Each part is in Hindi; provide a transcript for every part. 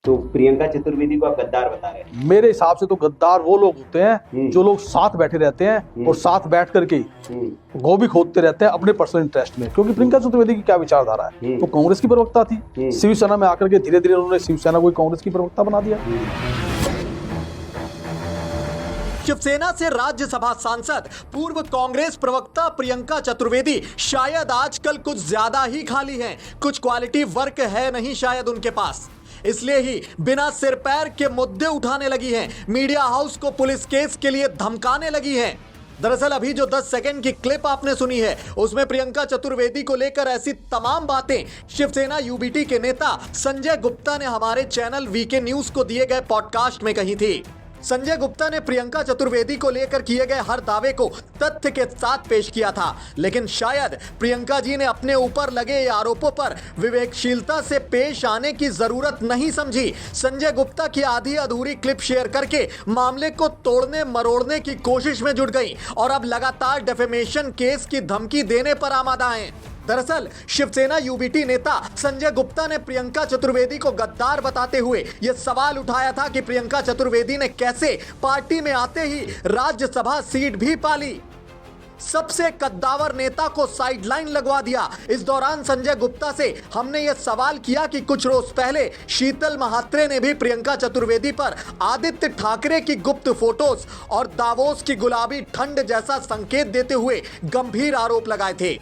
तो प्रियंका चतुर्वेदी को आप गद्दार बता रहे हैं? मेरे हिसाब से तो गद्दार वो लोग होते हैं जो लोग साथ बैठे रहते हैं और साथ बैठ करके गोभी खोदते रहते हैं अपने पर्सनल इंटरेस्ट में। क्योंकि प्रियंका चतुर्वेदी की क्या विचारधारा है, वो कांग्रेस की प्रवक्ता थी, शिवसेना में आकर के धीरे धीरे उन्होंने शिवसेना को कांग्रेस की प्रवक्ता बना दिया। शिवसेना से राज्यसभा सांसद पूर्व कांग्रेस प्रवक्ता प्रियंका चतुर्वेदी शायद आजकल कुछ ज्यादा ही खाली हैं। कुछ क्वालिटी वर्क है नहीं शायद उनके पास, इसलिए ही बिना सिर पैर के मुद्दे उठाने लगी हैं, मीडिया हाउस को पुलिस केस के लिए धमकाने लगी हैं। दरअसल अभी जो 10 सेकंड की क्लिप आपने सुनी है उसमें प्रियंका चतुर्वेदी को लेकर ऐसी तमाम बातें शिवसेना यूबीटी के नेता संजय गुप्ता ने हमारे चैनल वीके न्यूज को दिए गए पॉडकास्ट में कही थी। संजय गुप्ता ने प्रियंका चतुर्वेदी को लेकर किए गए हर दावे को तथ्य के साथ पेश किया था, लेकिन शायद प्रियंका जी ने अपने ऊपर लगे आरोपों पर विवेकशीलता से पेश आने की जरूरत नहीं समझी। संजय गुप्ता की आधी अधूरी क्लिप शेयर करके मामले को तोड़ने मरोड़ने की कोशिश में जुट गई और अब लगातार डिफेमेशन केस की धमकी देने पर आमादा हैं। दरअसल शिवसेना यूबीटी नेता संजय गुप्ता ने प्रियंका चतुर्वेदी को गद्दार बताते हुए यह सवाल उठाया था कि प्रियंका चतुर्वेदी ने कैसे पार्टी में आते ही राज्यसभा सीट भी पाली, सबसे कद्दावर नेता को साइडलाइन लगवा दिया। इस दौरान संजय गुप्ता से हमने यह सवाल किया कि कुछ रोज पहले शीतल महात्रे ने भी प्रियंका चतुर्वेदी पर आदित्य ठाकरे की गुप्त फोटोज और दावोस की गुलाबी ठंड जैसा संकेत देते हुए गंभीर आरोप लगाए थे।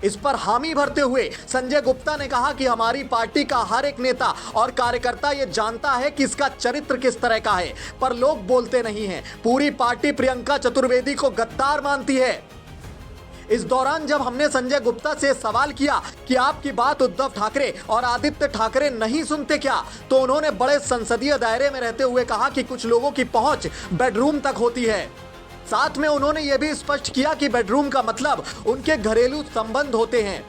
इस पर हामी भरते हुए संजय गुप्ता ने कहा कि हमारी पार्टी का हर एक नेता और कार्यकर्ता ये जानता है कि इसका चरित्र किस तरह का है, पर लोग बोलते नहीं हैं। पूरी पार्टी प्रियंका चतुर्वेदी को गद्दार मानती है। इस दौरान जब हमने संजय गुप्ता से सवाल किया कि आपकी बात उद्धव ठाकरे और आदित्य ठाकरे नहीं सुनते क्या, तो उन्होंने बड़े संसदीय दायरे में रहते हुए कहा कि कुछ लोगों की पहुंच बेडरूम तक होती है। साथ में उन्होंने यह भी स्पष्ट किया कि बेडरूम का मतलब उनके घरेलू संबंध होते हैं।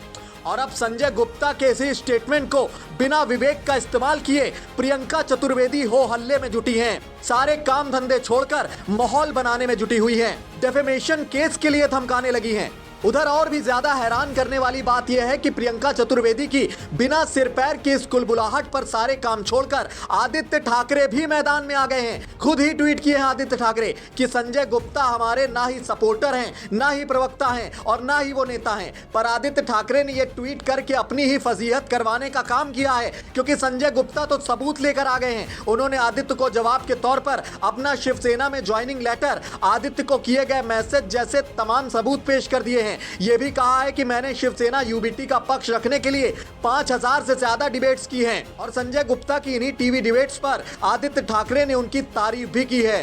और अब संजय गुप्ता के इसी स्टेटमेंट को बिना विवेक का इस्तेमाल किए प्रियंका चतुर्वेदी हो हल्ले में जुटी हैं। सारे काम धंधे छोड़कर माहौल बनाने में जुटी हुई हैं, डेफेमेशन केस के लिए धमकाने लगी हैं। उधर और भी ज्यादा हैरान करने वाली बात यह है कि प्रियंका चतुर्वेदी की बिना सिर पैर की इस कुलबुलाहट पर सारे काम छोड़कर आदित्य ठाकरे भी मैदान में आ गए हैं। खुद ही ट्वीट किए हैं आदित्य ठाकरे कि संजय गुप्ता हमारे ना ही सपोर्टर हैं, ना ही प्रवक्ता हैं और ना ही वो नेता हैं। पर आदित्य ठाकरे ने यह ट्वीट करके अपनी ही फजीहत करवाने का काम किया है, क्योंकि संजय गुप्ता तो सबूत लेकर आ गए हैं। उन्होंने आदित्य को जवाब के तौर पर अपना शिवसेना में ज्वाइनिंग लेटर, आदित्य को किए गए मैसेज जैसे तमाम सबूत पेश कर दिए हैं। यह भी कहा है कि मैंने शिवसेना यूबीटी का पक्ष रखने के लिए 5000 से ज्यादा डिबेट्स की हैं और संजय गुप्ता की इन्हीं टीवी डिबेट्स पर आदित्य ठाकरे ने उनकी तारीफ भी की है।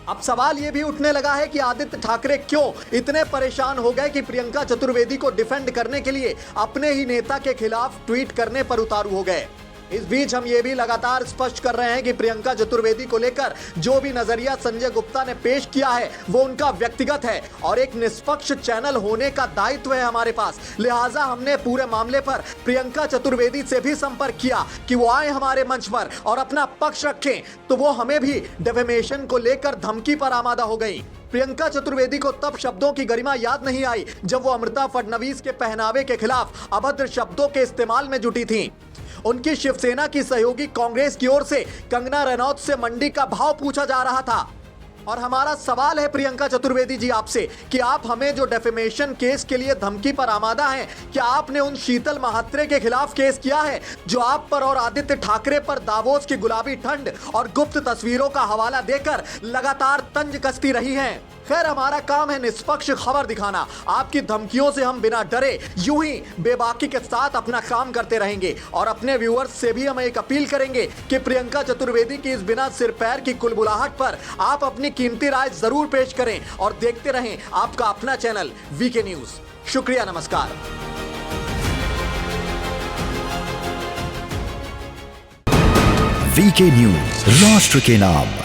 अब सवाल यह भी उठने लगा है कि आदित्य ठाकरे क्यों इतने परेशान हो गए कि प्रियंका चतुर्वेदी को डिफेंड करने के लिए अपने ही नेता के खिलाफ ट्वीट करने पर उतारू हो गए। इस बीच हम ये भी लगातार स्पष्ट कर रहे हैं कि प्रियंका चतुर्वेदी को लेकर जो भी नजरिया संजय गुप्ता ने पेश किया है वो उनका व्यक्तिगत है और एक निष्पक्ष चैनल होने का दायित्व है हमारे पास। लिहाजा हमने पूरे मामले पर प्रियंका चतुर्वेदी से भी संपर्क किया कि वो आए हमारे मंच पर और अपना पक्ष रखें, तो वो हमें भी डिफेमेशन को लेकर धमकी पर आमादा हो गई। प्रियंका चतुर्वेदी को तब शब्दों की गरिमा याद नहीं आई जब वो अमृता फडणवीस के पहनावे के खिलाफ अभद्र शब्दों के इस्तेमाल में जुटी थी। उनकी शिवसेना की सहयोगी कांग्रेस की ओर से कंगना रनौत से मंडी का भाव पूछा जा रहा था। और हमारा सवाल है प्रियंका चतुर्वेदी जी आपसे कि आप हमें जो डेफेमेशन केस के लिए धमकी पर आमादा हैं, क्या आपने उन शीतल महात्रे के खिलाफ केस किया है जो आप पर और आदित्य ठाकरे पर दावोस की गुलाबी ठंड और गुप्त तस्वीरों का हवाला देकर लगातार तंज कसती रही हैं? खैर, हमारा काम है निष्पक्ष खबर दिखाना। आपकी धमकियों से हम बिना डरे यूं ही बेबाकी के साथ अपना काम करते रहेंगे और अपने व्यूअर्स से भी हम एक अपील करेंगे कि प्रियंका चतुर्वेदी की इस बिना सिर पैर की कुलबुलाहट पर आप अपनी कीमती राय जरूर पेश करें और देखते रहें आपका अपना चैनल वीके न्यूज। शुक्रिया, नमस्कार। वीके न्यूज, राष्ट्र के नाम।